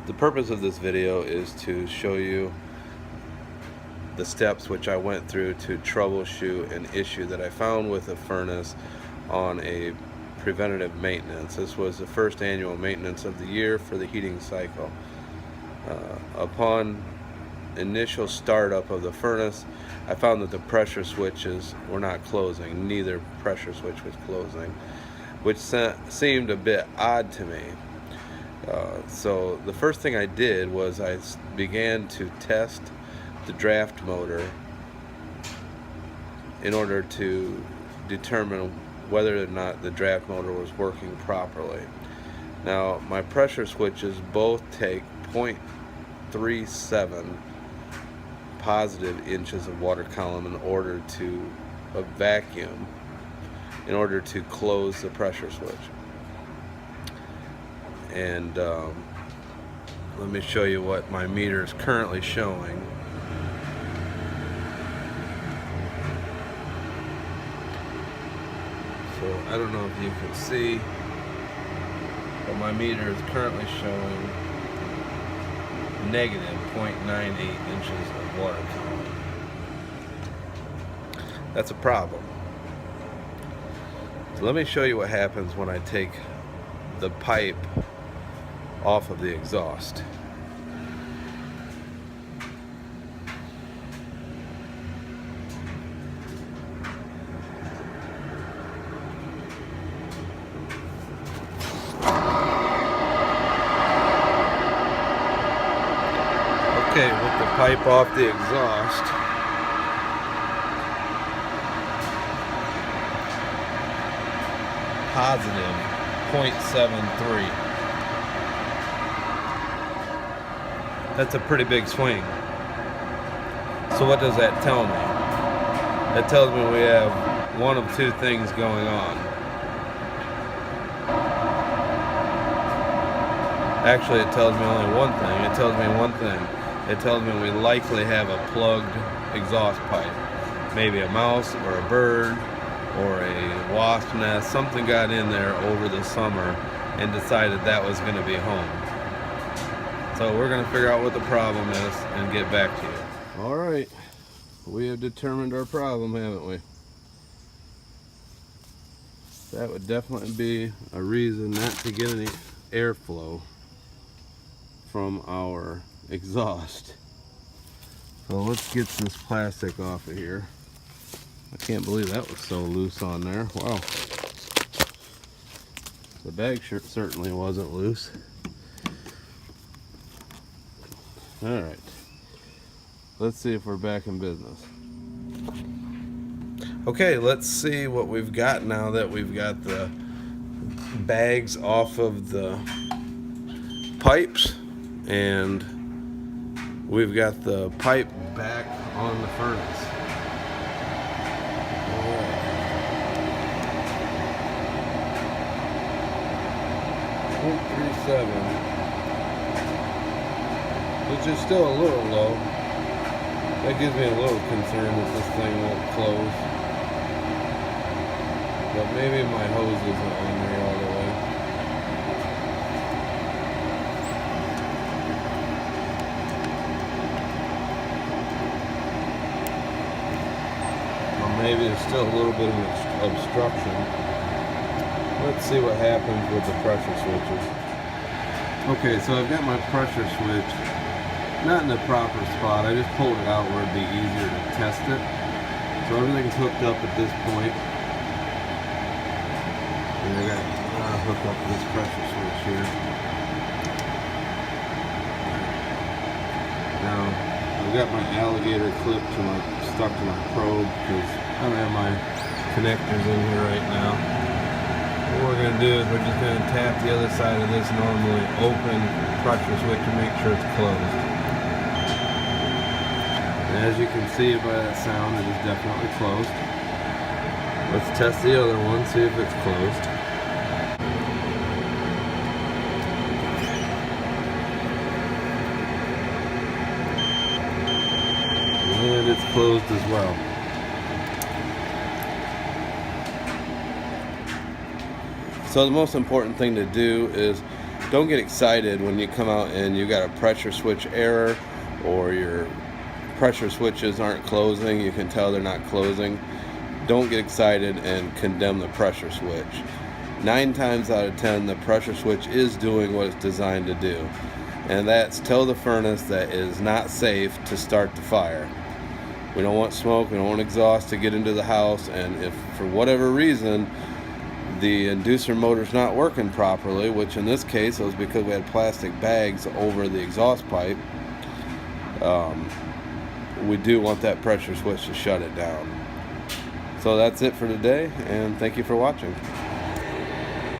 The purpose of this video is to show you the steps which I went through to troubleshoot an issue that I found with a furnace on a preventative maintenance. This was the first annual maintenance of the year for the heating cycle. Upon initial startup of the furnace, I found that the pressure switches were not closing. Neither pressure switch was closing, which seemed a bit odd to me. So the first thing I did was I began to test the draft motor in order to determine whether or not the draft motor was working properly. Now, my pressure switches both take 0.37 positive inches of water column in order to a vacuum in order to close the pressure switch. And let me show you what my meter is currently showing. So I don't know if you can see, but my meter is currently showing negative 0.98 inches of water column. That's a problem. So let me show you what happens when I take the pipe off of the exhaust. Okay, with the pipe off the exhaust, positive 0.73. That's a pretty big swing. So what does that tell me? That tells me we have one of two things going on. Actually, it tells me only one thing. It tells me one thing. It tells me we likely have a plugged exhaust pipe. Maybe a mouse or a bird or a wasp nest. Something got in there over the summer and decided that was going to be home. So we're going to figure out what the problem is and get back to you. All right, we have determined our problem, haven't we? That would definitely be a reason not to get any airflow from our exhaust. So let's get this plastic off of here. I can't believe that was so loose on there. Wow. The bag certainly wasn't loose. Alright, let's see if we're back in business. Okay, let's see what we've got now that we've got the bags off of the pipes and we've got the pipe back on the furnace. Alright. 0.37. Which is still a little low. That gives me a little concern that this thing won't close. But maybe my hose isn't on there all the way. Or maybe there's still a little bit of obstruction. Let's see what happens with the pressure switches. Okay, so I've got my pressure switch not in the proper spot. I just pulled it out where it'd be easier to test it. So everything's hooked up at this point. And I got hooked up to this pressure switch here. Now, I've got my alligator clip stuck to my probe because I don't have my connectors in here right now. What we're going to do is we're just going to tap the other side of this normally open pressure switch to make sure it's closed. And as you can see by that sound, it is definitely closed. Let's test the other one, see if it's closed. And it's closed as well. So the most important thing to do is don't get excited when you come out and you got a pressure switch error, or your pressure switches aren't closing. You can tell they're not closing. Don't get excited and condemn the pressure switch. 9 times out of 10, the pressure switch is doing what it's designed to do, and that's tell the furnace that it is not safe to start the fire. We don't want smoke, we don't want exhaust to get into the house, and if for whatever reason the inducer motor's not working properly, which in this case it was because we had plastic bags over the exhaust pipe, we do want that pressure switch to shut it down. So that's it for today, and thank you for watching.